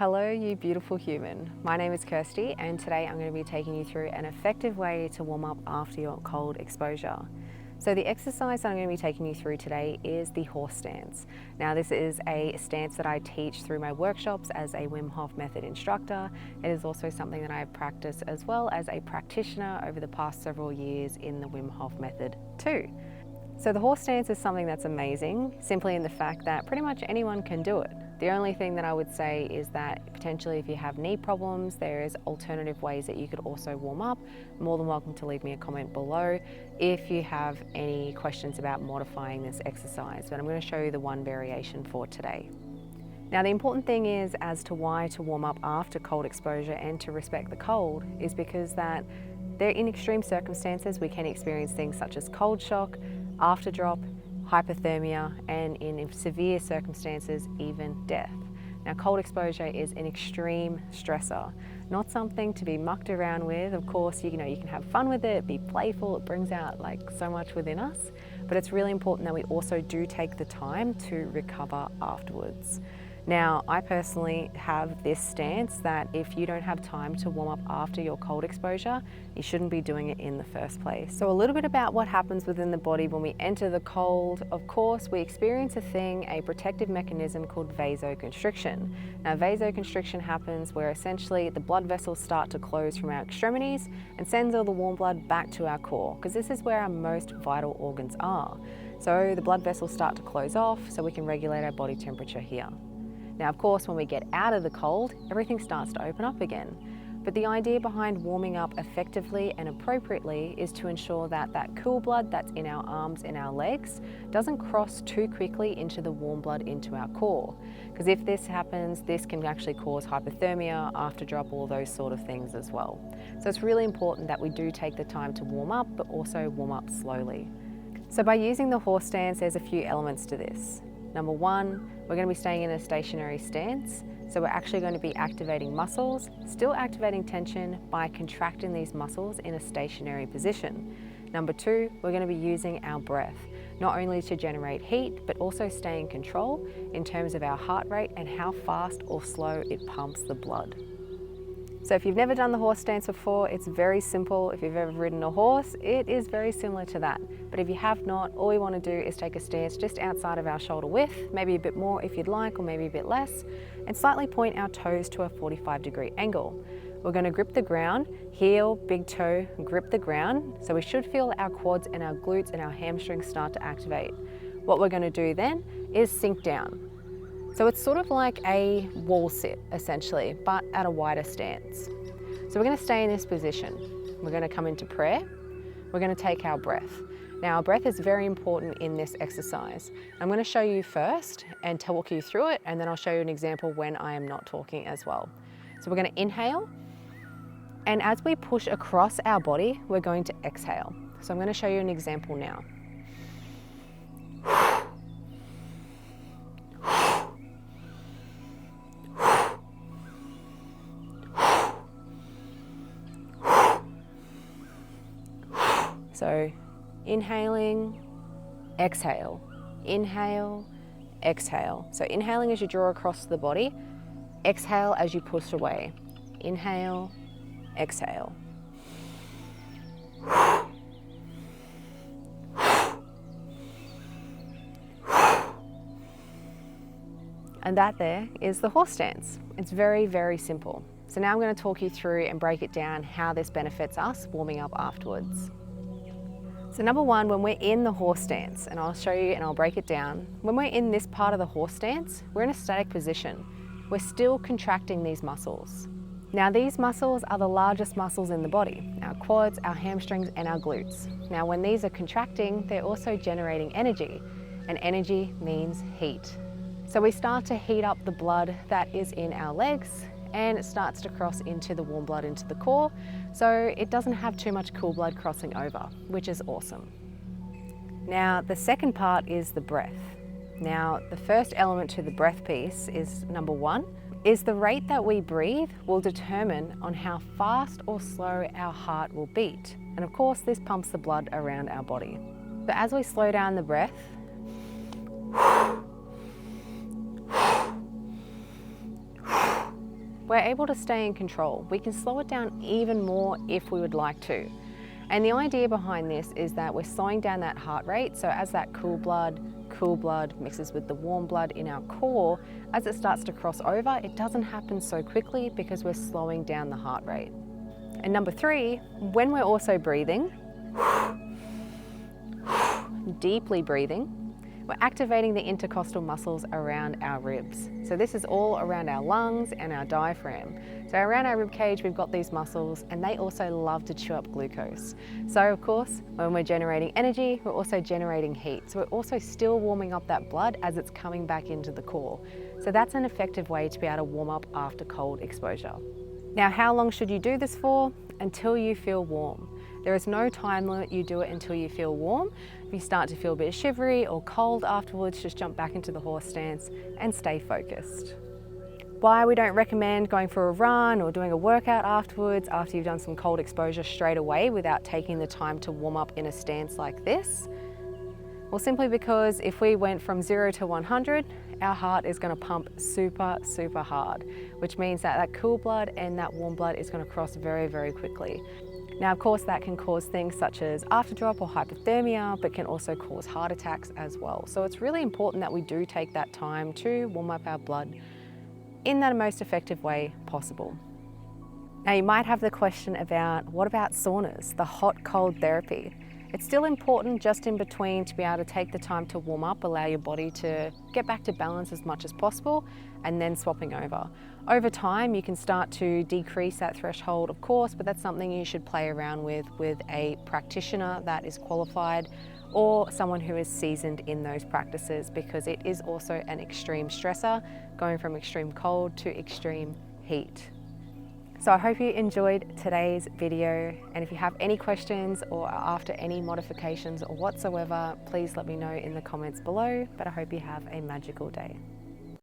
Hello, you beautiful human. My name is Kirsty, and today I'm going to be taking you through an effective way to warm up after your cold exposure. So the exercise that I'm going to be taking you through today is the horse stance. Now this is a stance that I teach through my workshops as a Wim Hof method instructor. It is also something that I have practiced as well as a practitioner over the past several years in the Wim Hof method too. So the horse stance is something that's amazing, simply in the fact that pretty much anyone can do it. The only thing that I would say is that potentially if you have knee problems, there is alternative ways that you could also warm up. More than welcome to leave me a comment below if you have any questions about modifying this exercise, but I'm going to show you the one variation for today. Now the important thing is as to why to warm up after cold exposure and to respect the cold is because that they're in extreme circumstances we can experience things such as cold shock, after drop, hypothermia, and in severe circumstances, even death. Now, cold exposure is an extreme stressor, not something to be mucked around with. Of course, you can have fun with it, be playful, it brings out like so much within us, but it's really important that we also do take the time to recover afterwards. Now, I personally have this stance that if you don't have time to warm up after your cold exposure, you shouldn't be doing it in the first place. So a little bit about what happens within the body when we enter the cold. Of course, we experience a protective mechanism called vasoconstriction. Now, vasoconstriction happens where essentially the blood vessels start to close from our extremities and sends all the warm blood back to our core, because this is where our most vital organs are. So the blood vessels start to close off so we can regulate our body temperature here. Now, of course, when we get out of the cold, everything starts to open up again. But the idea behind warming up effectively and appropriately is to ensure that that cool blood that's in our arms and our legs doesn't cross too quickly into the warm blood into our core. Because if this happens, this can actually cause hypothermia, after drop, all those sort of things as well. So it's really important that we do take the time to warm up, but also warm up slowly. So by using the horse stance, there's a few elements to this. Number one, we're going to be staying in a stationary stance. So we're actually going to be activating muscles, still activating tension by contracting these muscles in a stationary position. Number two, we're going to be using our breath, not only to generate heat, but also stay in control in terms of our heart rate and how fast or slow it pumps the blood. So if you've never done the horse stance before, it's very simple. If you've ever ridden a horse, it is very similar to that. But if you have not, all we want to do is take a stance just outside of our shoulder width, maybe a bit more if you'd like, or maybe a bit less, and slightly point our toes to a 45-degree angle. We're going to grip the ground, heel, big toe, grip the ground. So we should feel our quads and our glutes and our hamstrings start to activate. What we're going to do then is sink down. So it's sort of like a wall sit, essentially, but at a wider stance. So we're going to stay in this position. We're going to come into prayer. We're going to take our breath. Now, our breath is very important in this exercise. I'm going to show you first and talk you through it, and then I'll show you an example when I am not talking as well. So we're going to inhale, and as we push across our body, we're going to exhale. So I'm going to show you an example now. So inhaling, exhale, inhale, exhale. So inhaling as you draw across the body, exhale as you push away. Inhale, exhale. And that there is the horse stance. It's very, very simple. So now I'm going to talk you through and break it down how this benefits us warming up afterwards. So number one, when we're in the horse stance, and I'll show you and I'll break it down, when we're in this part of the horse stance, we're in a static position. We're still contracting these muscles. Now these muscles are the largest muscles in the body, our quads, our hamstrings, and our glutes. Now when these are contracting, they're also generating energy, and energy means heat. So we start to heat up the blood that is in our legs, and it starts to cross into the warm blood into the core, so it doesn't have too much cool blood crossing over, which is awesome. Now the second part is the breath. Now the first element to the breath piece is number one, is the rate that we breathe will determine on how fast or slow our heart will beat. And of course this pumps the blood around our body. So as we slow down the breath, we're able to stay in control. We can slow it down even more if we would like to. And the idea behind this is that we're slowing down that heart rate. So as that cool blood mixes with the warm blood in our core, as it starts to cross over, it doesn't happen so quickly because we're slowing down the heart rate. And number 3, when we're also breathing, deeply breathing, we're activating the intercostal muscles around our ribs. So this is all around our lungs and our diaphragm. So around our rib cage, we've got these muscles, and they also love to chew up glucose. So of course, when we're generating energy, we're also generating heat. So we're also still warming up that blood as it's coming back into the core. So that's an effective way to be able to warm up after cold exposure. Now, how long should you do this for? Until you feel warm. There is no time limit, you do it until you feel warm. If you start to feel a bit shivery or cold afterwards, just jump back into the horse stance and stay focused. Why we don't recommend going for a run or doing a workout afterwards after you've done some cold exposure straight away without taking the time to warm up in a stance like this? Well, simply because if we went from 0 to 100, our heart is going to pump super, super hard, which means that that cool blood and that warm blood is going to cross very, very quickly. Now, of course, that can cause things such as afterdrop or hypothermia, but can also cause heart attacks as well. So it's really important that we do take that time to warm up our blood in the most effective way possible. Now, you might have the question about, what about saunas, the hot-cold therapy? It's still important just in between to be able to take the time to warm up, allow your body to get back to balance as much as possible, and then swapping over. Over time, you can start to decrease that threshold, of course, but that's something you should play around with a practitioner that is qualified or someone who is seasoned in those practices, because it is also an extreme stressor, going from extreme cold to extreme heat. So I hope you enjoyed today's video, and if you have any questions or are after any modifications or whatsoever, please let me know in the comments below, but I hope you have a magical day.